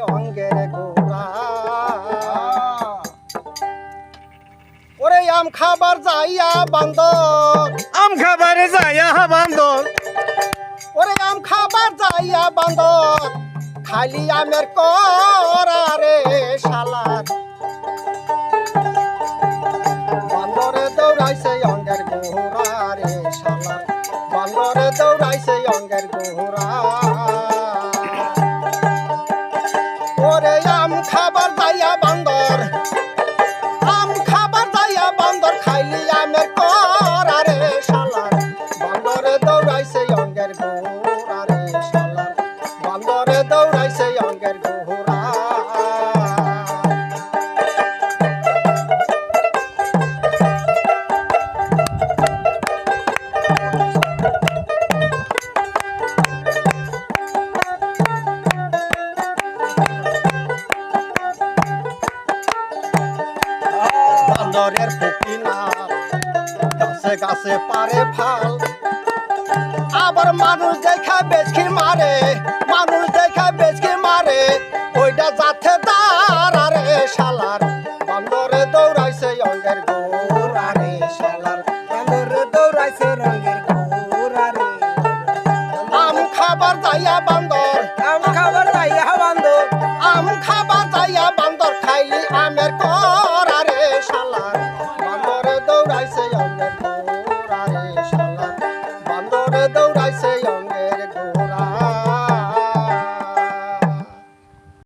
অঙ্গের গোড়া ওরে আম খাবার যাইয়া বান্দর আম খাবারে যাইয়া বান্দর ওরে আম খাবার যাইয়া বান্দর খালি আমের করা রে শালার বান্দরে দৌড়াইছে অঙ্গের গোড়া রে শালার বান্দরে দৌড়াইছে অঙ্গের গোড়া ওরে আম খাবার যাইয়া বান্দর আম খাবার যাইয়া বান্দর খাইলি আমের করা রে শালার বান্দরে দৌড়াইছে অঙ্গের গোড়া রে শালার বান্দরে দৌড়াইছে অঙ্গের গোড়া বান্দরের ফুকি না গাছে গাছে পারে ফাল আবার মানুষ দেখা বেচকি মারে মানুষ দেখা বেচকি মারে ওইটা যাতে দাঁড়া রে শালার বান্দরে দৌড়াইছে অঙ্গের গোড়া রে শালার বান্দরে দৌড়াইছে রে